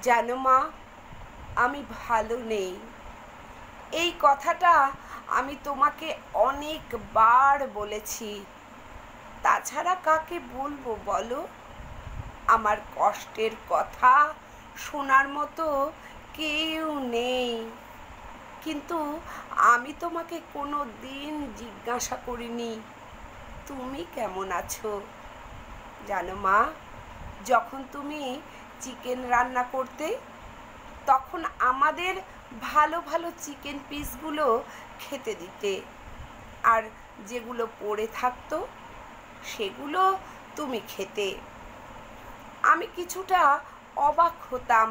জানো মা, আমি ভালো নেই। এই কথাটা আমি তোমাকে অনেকবার বলেছি। তাছাড়া কাকে বলবো বলো? আমার কষ্টের কথা শোনার মতো কেউ নেই। কিন্তু আমি তোমাকে কোনো দিন জিজ্ঞাসা করিনি তুমি কেমন আছো। জানো মা, যখন তুমি চিকেন রান্না করতে, তখন আমাদের ভালো ভালো চিকেন পিসগুলো খেতে দিতে, আর যেগুলো পড়ে থাকতো সেগুলো তুমি খেতে। আমি কিছুটা অবাক হতাম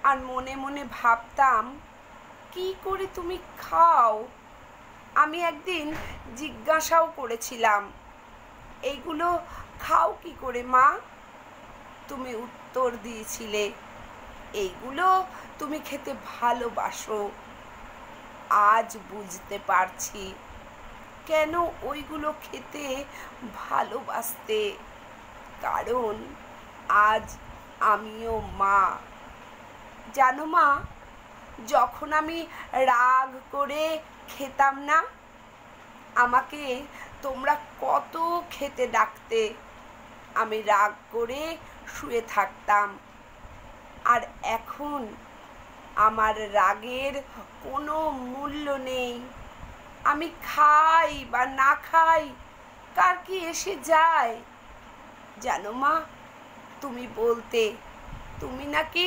আর মনে মনে ভাবতাম, কি করে তুমি খাও। আমি একদিন জিজ্ঞাসাও করেছিলাম, এইগুলো খাও কি করে মা? তুমি উত্তর দিয়েছিলে, এইগুলো তুমি খেতে ভালোবাসো। আজ বুঝতে পারছি কেন ওইগুলো খেতে ভালোবাসতে। কারণ আজ আমিও মা। জানো মা, যখন আমি রাগ করে খেতাম না, আমাকে তোমরা কত খেতে ডাকতে। আমি রাগ করে শুয়ে থাকতাম। আর এখন আমার রাগের কোনো মূল্য নেই। আমি খাই বা না খাই, কার কি এসে যায়। জানো মা, তুমি বলতে তুমি নাকি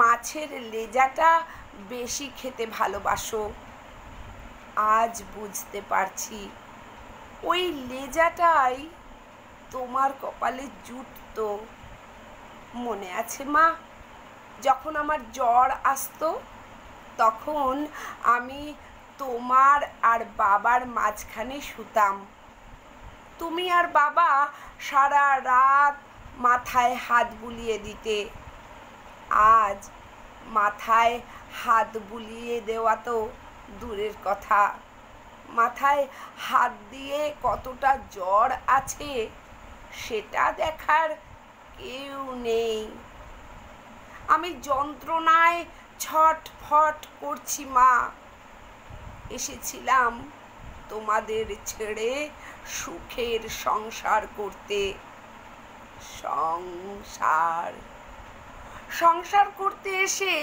মাছের লেজাটা বেশি খেতে ভালোবাসো। আজ বুঝতে পারছি ওই লেজাটাই তোমার কপালে জুটতো। মনে আছে মা, যখন আমার জ্বর আসতো, তখন আমি তোমার আর বাবার মাঝখানে শুতাম। তুমি আর বাবা সারা রাত মাথায় হাত বুলিয়ে দিতে। আজ মাথায় হাত বুলিয়ে দেওয়া তো দূরের কথা, মাথায় হাত দিয়ে কতটা জ্বর আছে সেটা দেখার কেউ নেই। আমি যন্ত্রণায় ছটফট করছি মা। এসেছিলাম তোমাদের ছেড়ে সুখের সংসার করতে। সংসার করতে এসে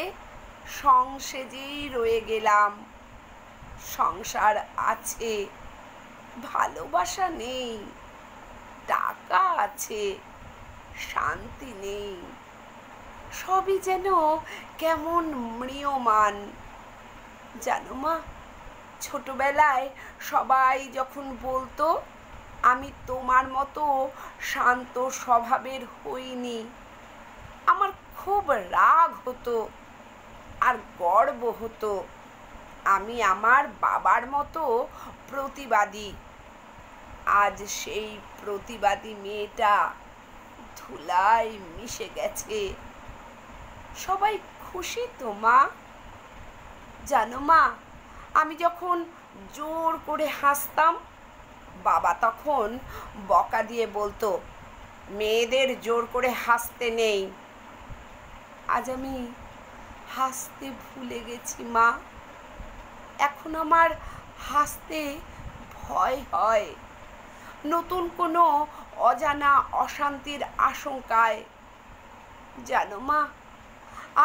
সংসেজেই রয়ে গেলাম। সংসার আছে, ভালোবাসা নেই। টাকা আছে, শান্তি নেই। সবই যেন কেমন ম্রিয়মান। জানো মা, ছোটবেলায় সবাই যখন বলতো আমি তোমার মতো শান্ত স্বভাবের হইনি, আমার খুব রাগ হতো আর গর্ব হতো। আমি আমার বাবার মতো প্রতিবাদী। আজ সেই প্রতিবাদী মেয়েটা ধুলায় মিশে গেছে। সবাই খুশি তো মা? জানো মা, আমি যখন জোর করে হাসতাম, বাবা তখন বকা দিয়ে বলতো, মেয়েদের জোর করে হাসতে নেই। আজ আমি হাসতে ভুলে গেছি মা। এখন আমার হাসতে ভয় হয়, নতুন কোনো অজানা অশান্তির আশঙ্কায়। জানো মা,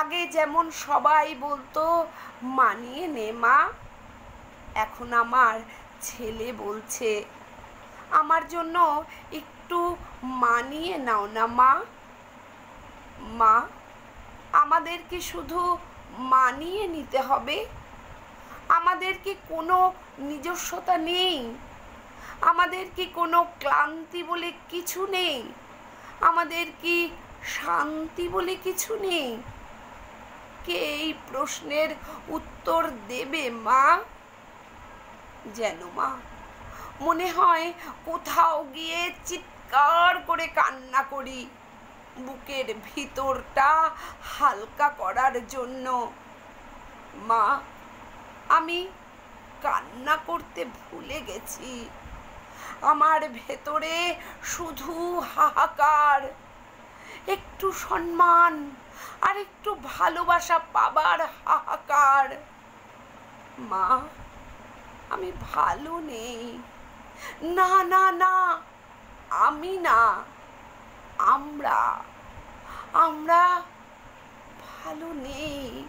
আগে যেমন সবাই বলতো মানিয়ে নে মা, এখন আমার ছেলে বলছে আমার জন্য একটু মানিয়ে নাও না মা। মা, আমাদের কি শুধু মানিয়ে নিতে হবে? আমাদের কি কোনো নিজস্বতা নেই? আমাদের কি কোনো ক্লান্তি বলে কিছু নেই? আমাদের কি শান্তি বলে কিছু নেই? কে এই প্রশ্নের উত্তর দেবে মা? যেন মা, মনে হয় কোথাও গিয়ে চিৎকার করে কান্না করি, বুকের ভিতরটা হালকা করার জন্য। মা, আমি কান্না করতে ভুলে গেছি। আমার ভেতরে শুধু হাহাকার। একটু সম্মান আর আর একটু ভালোবাসা পাবার হাহাকার। মা, আমি ভালো নেই। না না না, আমি না, আমরা আমরা ভালো নেই।